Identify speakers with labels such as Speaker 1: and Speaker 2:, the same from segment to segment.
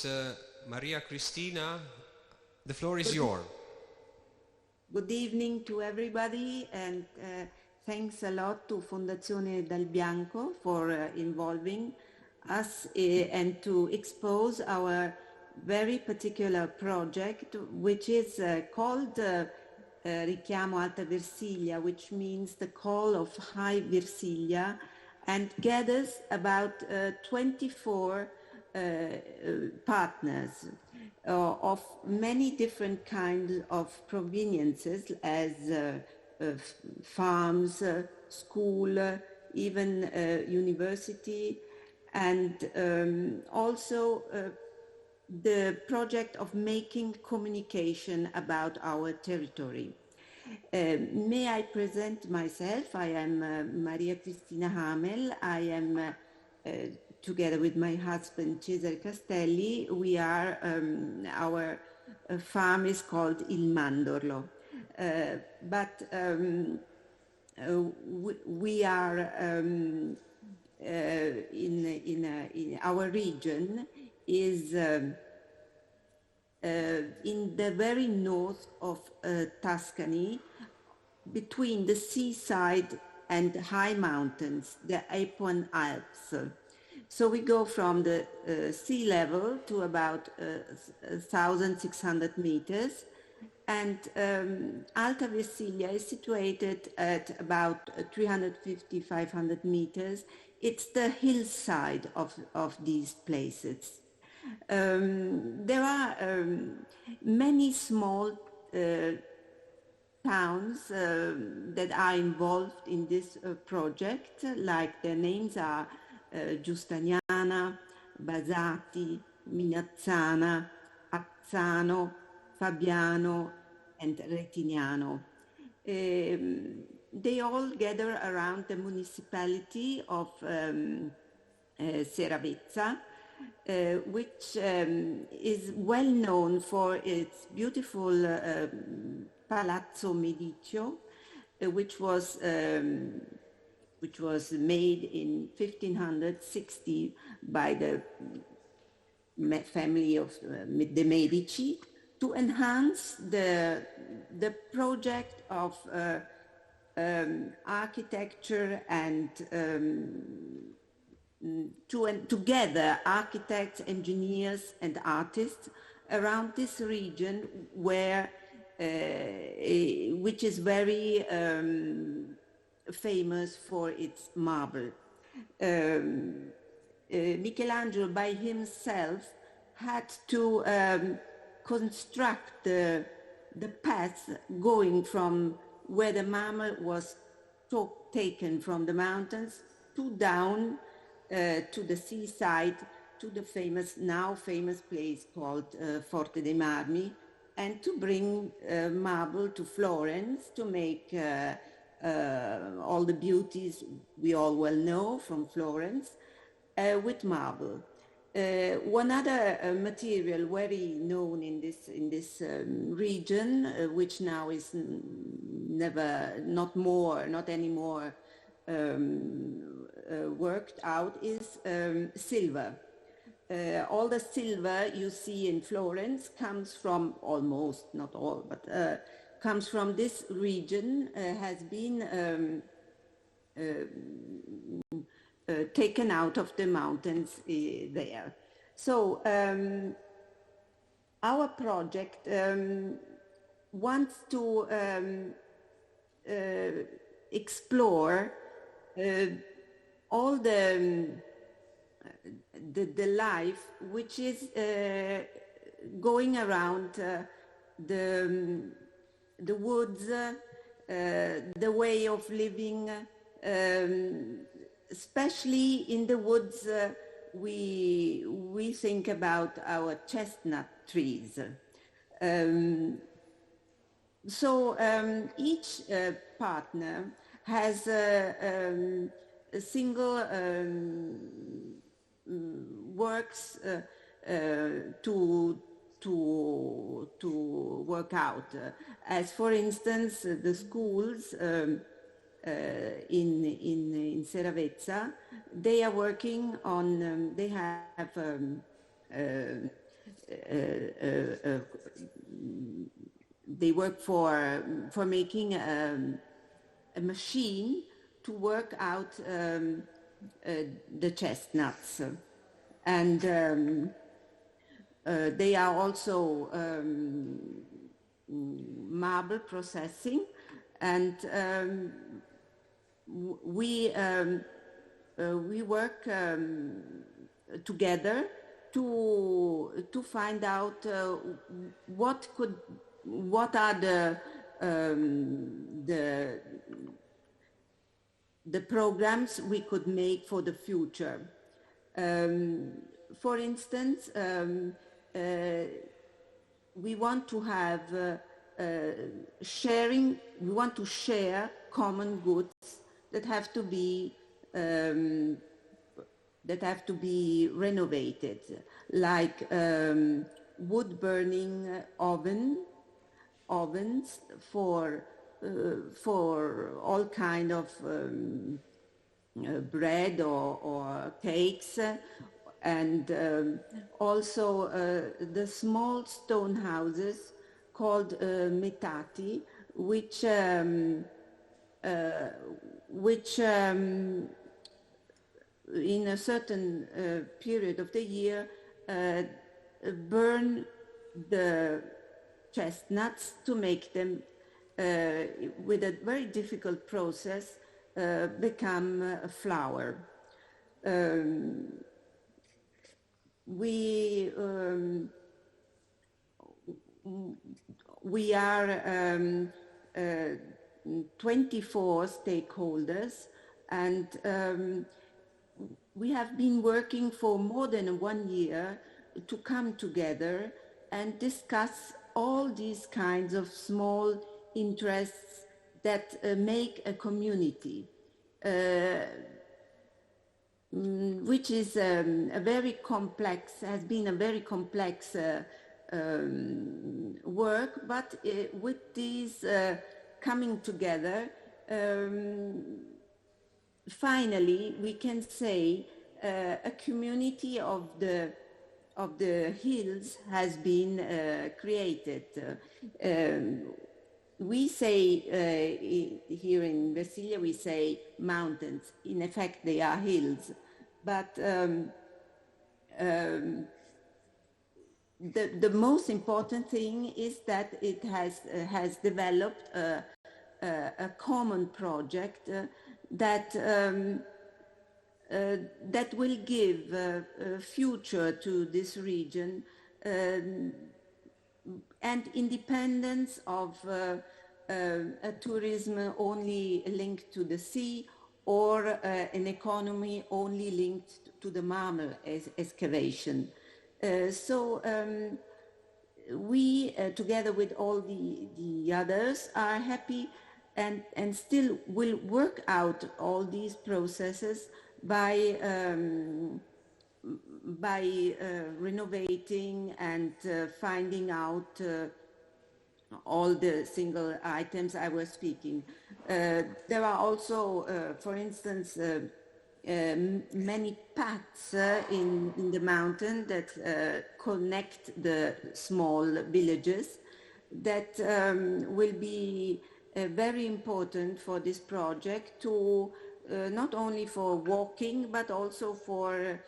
Speaker 1: is Maria Cristina. The floor is yours.
Speaker 2: Good evening to everybody, and thanks a lot to Fondazione Dal Bianco for involving us and to expose our very particular project, which is called Richiamo Alta Versilia, which means the call of High Versilia, and gathers about 24 partners of many different kinds of proveniences, as farms, school, even university, and also the project of making communication about our territory. May I present myself? I am Maria Cristina Hamel. I am together with my husband Cesare Castelli. We are, our farm is called Il Mandorlo. But we are in our region is in the very north of Tuscany, between the seaside and high mountains, the Apuan Alps. So we go from the sea level to about 1,600 meters, and Alta Versilia is situated at about 350-500 meters. It's the hillside of these places. There are many small towns that are involved in this project, like their names are Giustaniana, Basati, Minazzana, Azzano, Fabiano, and Retignano. They all gather around the municipality of Seravezza, which is well known for its beautiful Palazzo Mediceo, which was made in 1560 by the family of the Medici to enhance the project of architecture and together architects, engineers and artists around this region where which is very famous for its marble. Michelangelo by himself had to construct the path going from where the marble was taken from the mountains to down to the seaside, to the now famous place called Forte dei Marmi, and to bring marble to Florence to make all the beauties we all well know from Florence with marble. One other material very known in this region, which now is not anymore worked out, is silver. All the silver you see in Florence comes from, almost, not all, but comes from this region, has been taken out of the mountains there. So our project wants to explore all the life which is going around the woods, the way of living, especially in the woods. We think about our chestnut trees. So each partner has a single works to work out. As for instance, the schools in Seravezza, they are working on, they have they work for making a machine to work out the chestnuts, and they are also marble processing, and we work together to find out what are the programs we could make for the future. For instance, we want to have sharing. We want to share common goods that have to be renovated, like wood burning ovens for all kind of bread or cakes, and also the small stone houses called metati, which in a certain period of the year burn the chestnuts to make them, with a very difficult process, become a flour. We are 24 stakeholders, and we have been working for more than 1 year to come together and discuss all these kinds of small interests that make a community, which is a very complex, has been a very complex work, but with these coming together, finally we can say a community of the hills has been created. We say here in Versilia, we say mountains. In effect, they are hills, but the most important thing is that it has developed a common project that will give a future to this region, and independence of a tourism only linked to the sea, or an economy only linked to the marble excavation. So we, together with all the others, are happy and still will work out all these processes by renovating and finding out all the single items I was speaking. There are also, for instance, many paths in the mountain that connect the small villages that will be very important for this project, to not only for walking but also for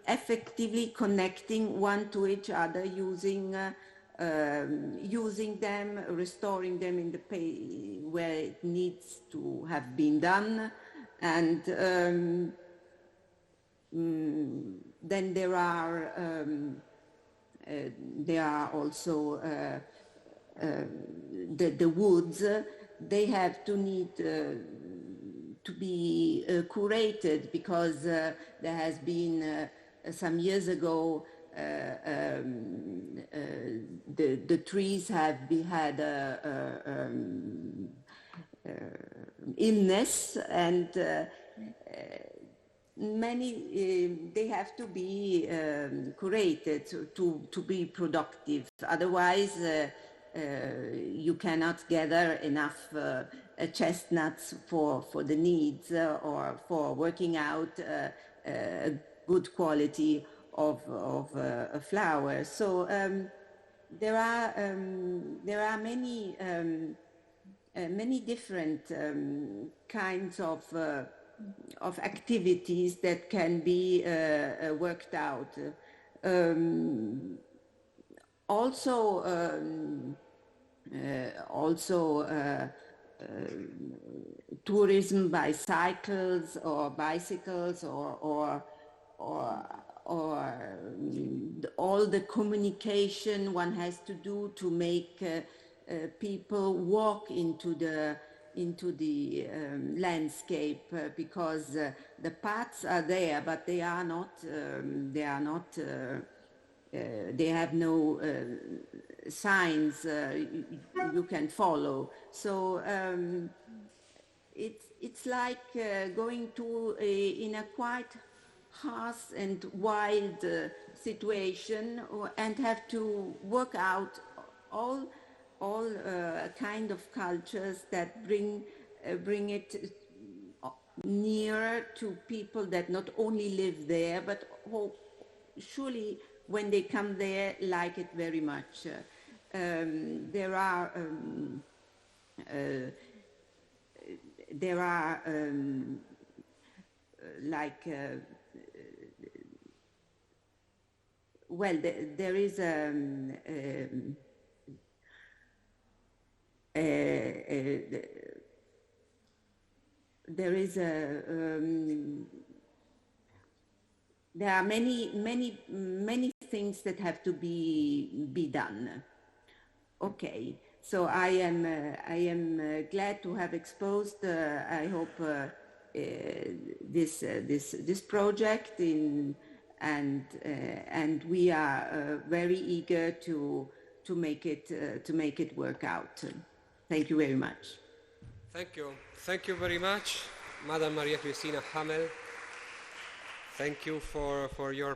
Speaker 2: effectively connecting one to each other, using them, restoring them in the where it needs to have been done, and then there are also the woods. They have to need to be curated, because there has been some years ago the trees have had illness, and many they have to be curated to be productive. Otherwise, you cannot gather enough chestnuts for the needs, or for working out good quality a flower. So there are many different kinds of activities that can be worked out. Also, tourism by cycles or bicycles or all the communication one has to do to make people walk into the landscape, because the paths are there, but they have no signs you can follow. So it's like going in a quite harsh and wild situation, and have to work out all kind of cultures that bring it nearer to people that not only live there, but surely when they come there like it very much. There are there is there are many things that have to be done. Okay, so I am glad to have exposed. I hope this project and we are very eager to make it work out. Thank you very much.
Speaker 1: Thank you very much, Madam Maria Cristina Hamel. Thank you for your